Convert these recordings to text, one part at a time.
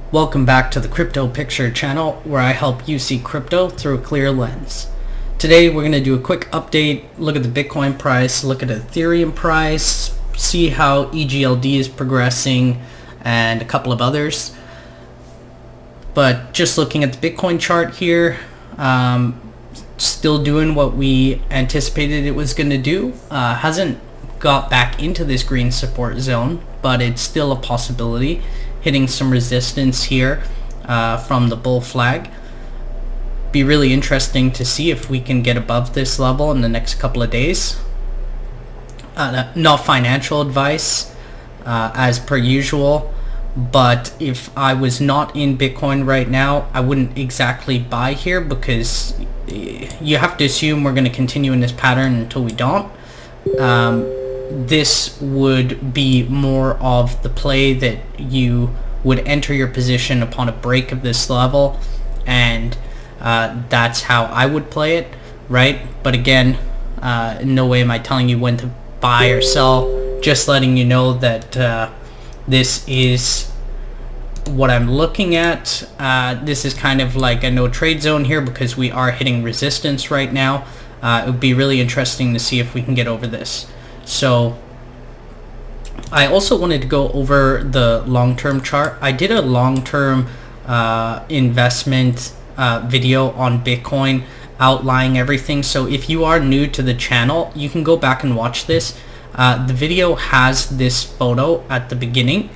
Welcome back to the Crypto Picture channel, where I help you see crypto through a clear lens. Today we're going to do a quick update, look at the Bitcoin price, look at Ethereum price, see how EGLD is progressing, and a couple of others. But just looking at the Bitcoin chart here, still doing what we anticipated it was going to do. Hasn't got back into this green support zone, but it's still a possibility. Hitting some resistance here from the bull flag. Be really interesting to see if we can get above this level in the next couple of days. Not financial advice as per usual, but if I was not in Bitcoin right now, I wouldn't exactly buy here, because you have to assume we're going to continue in this pattern until we don't. This would be more of the play that you would enter your position upon a break of this level, and that's how I would play it, right? But again, in no way am I telling you when to buy or sell, just letting you know that this is what I'm looking at. This is kind of like a no trade zone here, because we are hitting resistance right now. It would be really interesting to see if we can get over this. So I also wanted to go over the long-term chart. I did a long-term investment video on Bitcoin outlining everything. So if you are new to the channel, you can go back and watch this. The video has this photo at the beginning,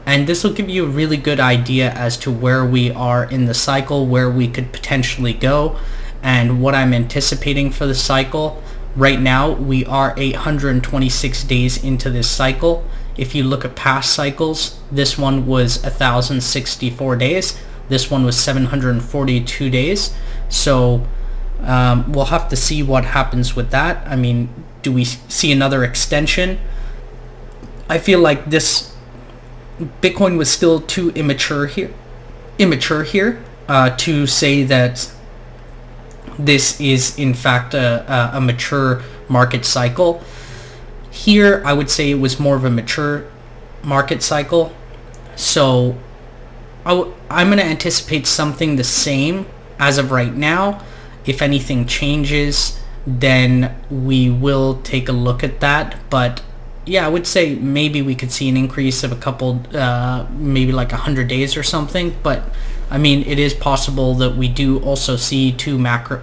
and this will give you a really good idea as to where we are in the cycle, where we could potentially go, and what I'm anticipating for the cycle. Right now we are 826 days into this cycle. If you look at past cycles, this one was 1,064 days. This one was 742 days. So we'll have to see what happens with that. I mean, do we see another extension? I feel like this Bitcoin was still too immature here to say that this is in fact a mature market cycle. Here I would say it was more of a mature market cycle. So I'm going to anticipate something the same as of right now. If anything changes, then we will take a look at that. But yeah, I would say maybe we could see an increase of a couple, maybe like 100 days or something. But I mean, it is possible that we do also see two macro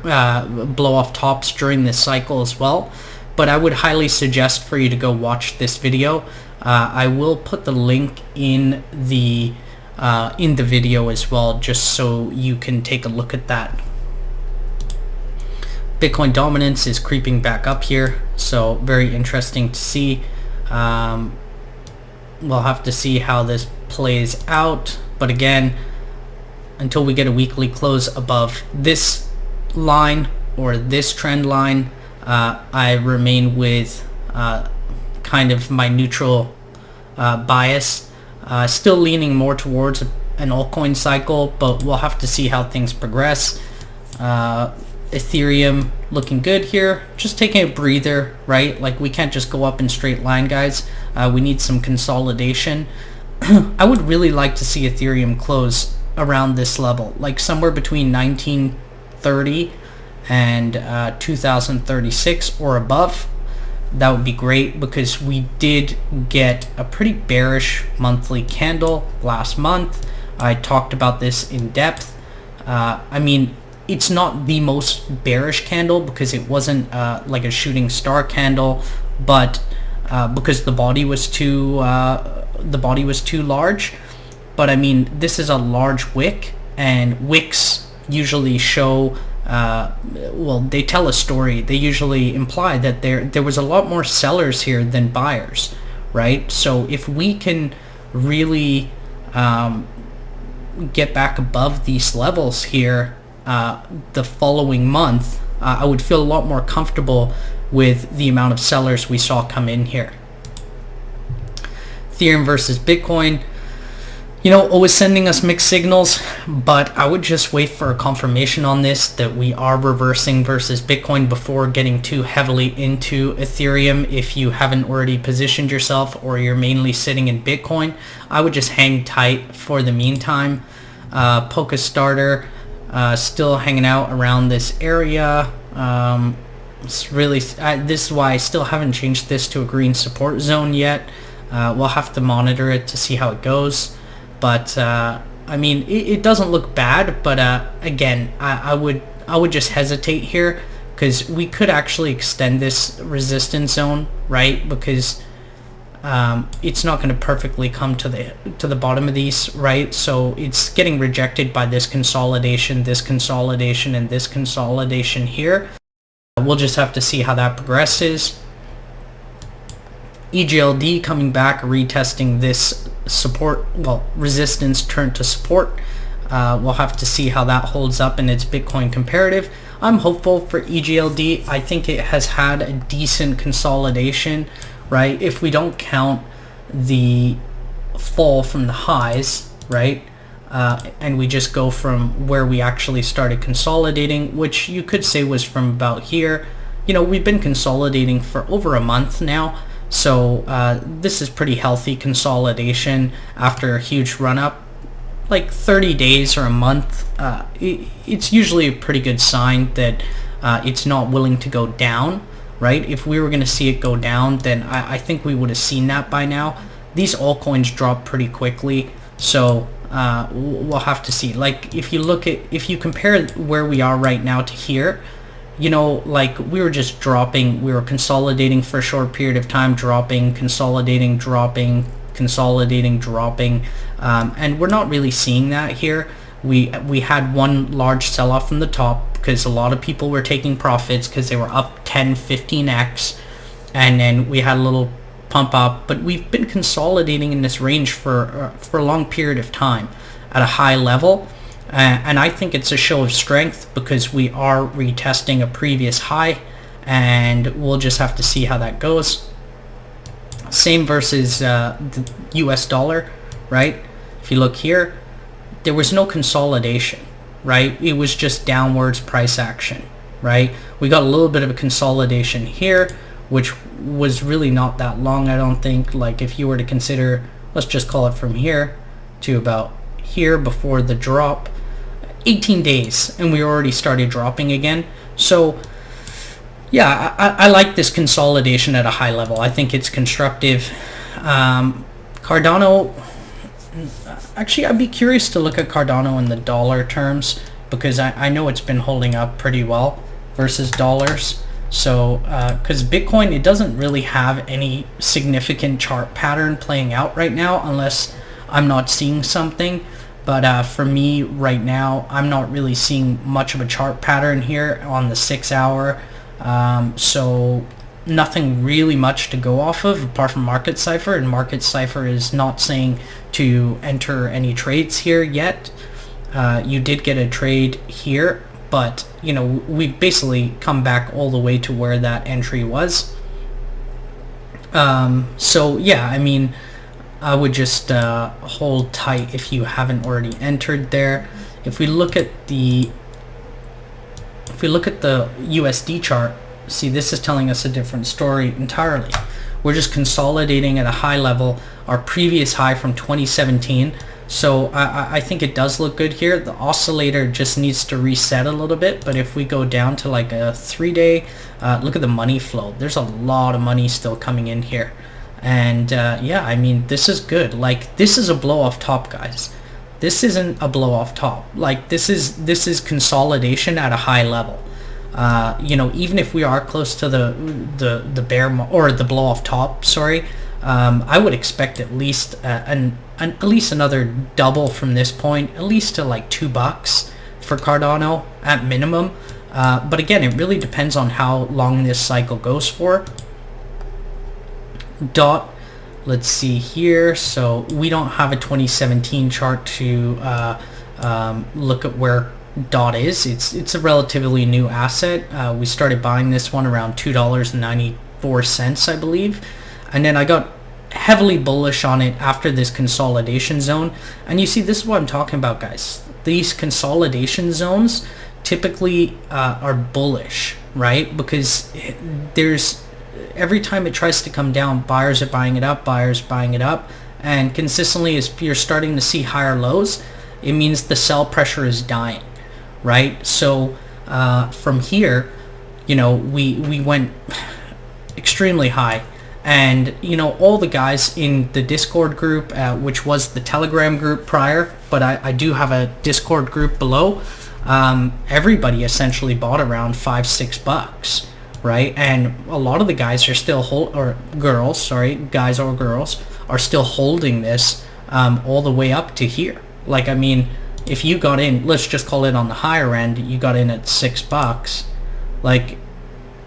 blow off tops during this cycle as well. But I would highly suggest for you to go watch this video. I will put the link in the video as well, just so you can take a look at that. Bitcoin dominance is creeping back up here, so very interesting to see. We'll have to see how this plays out, but again, until we get a weekly close above this line or this trend line, I remain with kind of my neutral bias, still leaning more towards an altcoin cycle, but we'll have to see how things progress. Ethereum looking good here, just taking a breather, right? Like, we can't just go up in straight line, guys. We need some consolidation. I would really like to see Ethereum close around this level, like somewhere between 1930 and 2036 or above. That would be great, because we did get a pretty bearish monthly candle last month. I talked about this in depth. I mean, it's not the most bearish candle, because it wasn't like a shooting star candle, but because the body was too large. But I mean, this is a large wick, and wicks usually show, well, they tell a story. They usually imply that there was a lot more sellers here than buyers, right? So if we can really get back above these levels here the following month, I would feel a lot more comfortable with the amount of sellers we saw come in here. Ethereum versus Bitcoin. Always sending us mixed signals, but I would just wait for a confirmation on this that we are reversing versus Bitcoin before getting too heavily into Ethereum. If you haven't already positioned yourself or you're mainly sitting in Bitcoin, I would just hang tight for the meantime. Polka Starter still hanging out around this area. It's really this is why I still haven't changed this to a green support zone yet. We'll have to monitor it to see how it goes. But I mean, it doesn't look bad, but again, I would just hesitate here, because we could actually extend this resistance zone, right? Because it's not going to perfectly come to the bottom of these, right? So it's getting rejected by this consolidation, and this consolidation here. We'll just have to see how that progresses. EGLD coming back, retesting this support, well, resistance turned to support. We'll have to see how that holds up in its Bitcoin comparative. I'm hopeful for EGLD. I think it has had a decent consolidation, right? If we don't count the fall from the highs, right? And we just go from where we actually started consolidating, which you could say was from about here. We've been consolidating for over a month now. So this is pretty healthy consolidation after a huge run up. Like 30 days or a month, it's usually a pretty good sign that it's not willing to go down, right? If we were going to see it go down, then I think we would have seen that by now. These altcoins drop pretty quickly, so we'll have to see. Like if you compare where we are right now to here, like we were just dropping, we were consolidating for a short period of time, dropping, consolidating, dropping, consolidating, dropping, and we're not really seeing that here. We had one large sell-off from the top because a lot of people were taking profits because they were up 10-15x, and then we had a little pump up, but we've been consolidating in this range for a long period of time at a high level. And I think it's a show of strength because we are retesting a previous high, and we'll just have to see how that goes. Same versus the US dollar, right? If you look here, there was no consolidation, right? It was just downwards price action, right? We got a little bit of a consolidation here, which was really not that long, I don't think. Like if you were to consider, let's just call it from here to about here before the drop, 18 days, and we already started dropping again. So yeah, I like this consolidation at a high level. I think it's constructive. Cardano, actually I'd be curious to look at Cardano in the dollar terms, because I know it's been holding up pretty well versus dollars. So because Bitcoin, it doesn't really have any significant chart pattern playing out right now unless I'm not seeing something. But for me right now, I'm not really seeing much of a chart pattern here on the 6 hour. So nothing really much to go off of apart from Market Cipher, and Market Cipher is not saying to enter any trades here yet. You did get a trade here, but we basically come back all the way to where that entry was. So yeah, I mean, I would just hold tight if you haven't already entered there. If we look at the USD chart, see, this is telling us a different story entirely. We're just consolidating at a high level, our previous high from 2017. So I think it does look good here. The oscillator just needs to reset a little bit, but if we go down to like a 3-day, look at the money flow. There's a lot of money still coming in here. And yeah, I mean, this is good. Like, this is a blow off top, guys. This isn't a blow off top. Like, this is consolidation at a high level. Even if we are close to the bear or the blow off top, sorry, I would expect at least at least another double from this point, at least to like $2 for Cardano at minimum. But again, it really depends on how long this cycle goes for. DOT, let's see here. So we don't have a 2017 chart to look at where DOT is. It's a relatively new asset. We started buying this one around $2.94, I believe, and then I got heavily bullish on it after this consolidation zone. And you see, this is what I'm talking about, guys. These consolidation zones typically are bullish, right? Because there's, every time it tries to come down, buyers are buying it up, buyers buying it up, and consistently as you're starting to see higher lows, it means the sell pressure is dying, right? So from here, you know, we went extremely high, and you know, all the guys in the Discord group, which was the Telegram group prior, but I do have a Discord group below, everybody essentially bought around $5-6, right? And a lot of the guys are still guys or girls are still holding this all the way up to here. Like, I mean, if you got in, let's just call it on the higher end, you got in at $6, like,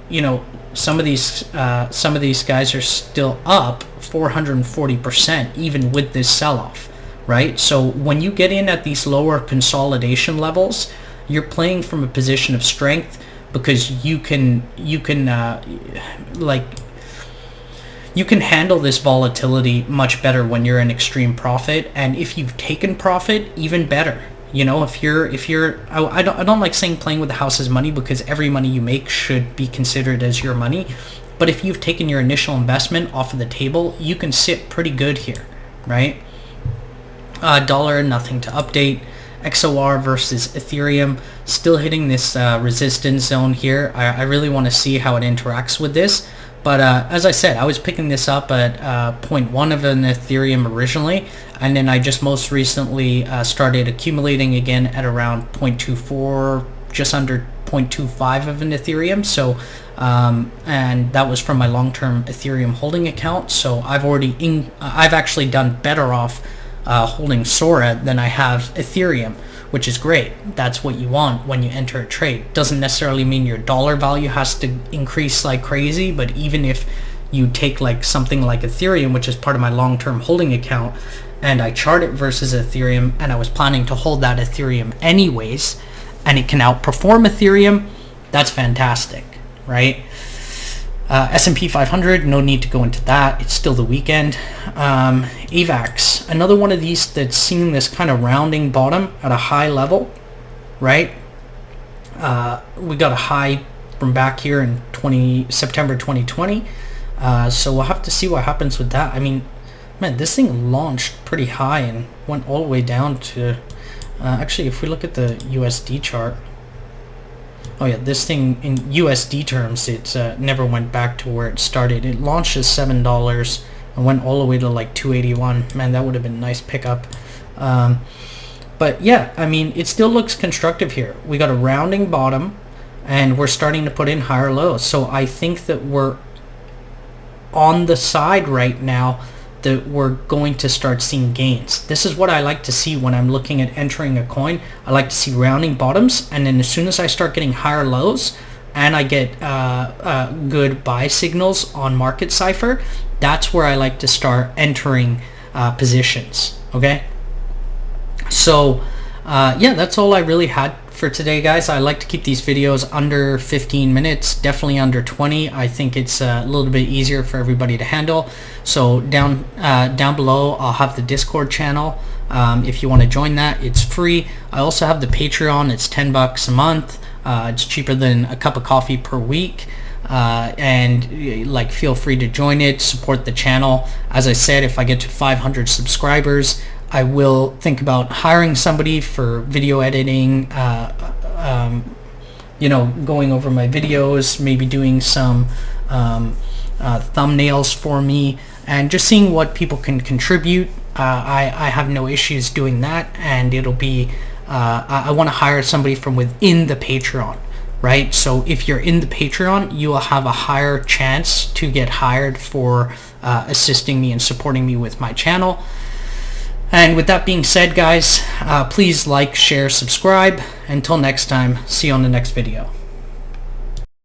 you know, some of these guys are still up 440% even with this sell-off, right? So when you get in at these lower consolidation levels, you're playing from a position of strength, because you can handle this volatility much better when you're in extreme profit. And if you've taken profit, even better. You know, if you're I don't like saying playing with the house's money, because every money you make should be considered as your money. But if you've taken your initial investment off of the table, you can sit pretty good here, right? Dollar, nothing to update. XOR versus Ethereum, still hitting this resistance zone here. I really want to see how it interacts with this. But as I said, I was picking this up at 0.1 of an Ethereum originally, and then I just most recently started accumulating again at around 0.24, just under 0.25 of an Ethereum. So, and that was from my long-term Ethereum holding account. So I've actually done better off holding Sora than I have Ethereum, which is great. That's what you want when you enter a trade. Doesn't necessarily mean your dollar value has to increase like crazy, but even if you take like something like Ethereum, which is part of my long-term holding account, and I chart it versus Ethereum, and I was planning to hold that Ethereum anyways, and it can outperform Ethereum, that's fantastic, right? S&P 500, no need to go into that. It's still the weekend. AVAX, another one of these that's seeing this kind of rounding bottom at a high level, right? We got a high from back here in September 2020. So we'll have to see what happens with that. I mean, man, this thing launched pretty high and went all the way down to, actually, if we look at the USD chart, oh yeah, this thing in USD terms, it never went back to where it started. It launched as $7 and went all the way to like 281. Man, that would have been a nice pickup. But yeah, I mean, it still looks constructive here. We got a rounding bottom, and we're starting to put in higher lows. So I think that we're on the side right now that we're going to start seeing gains. This is what I like to see when I'm looking at entering a coin. I like to see rounding bottoms, and then as soon as I start getting higher lows and I get good buy signals on Market Cipher, that's where I like to start entering positions, okay? So yeah, that's all I really had for today, guys. I like to keep these videos under 15 minutes, definitely under 20. I think it's a little bit easier for everybody to handle. So down below, I'll have the Discord channel. If you want to join that, it's free. I also have the Patreon. It's $10 a month. It's cheaper than a cup of coffee per week. And like, feel free to join it, support the channel. As I said, if I get to 500 subscribers, I will think about hiring somebody for video editing, you know, going over my videos, maybe doing some thumbnails for me, and just seeing what people can contribute. I have no issues doing that, and it'll be, I want to hire somebody from within the Patreon, right? So if you're in the Patreon, you will have a higher chance to get hired for assisting me and supporting me with my channel. And with that being said, guys, please like, share, subscribe. Until next time, see you on the next video.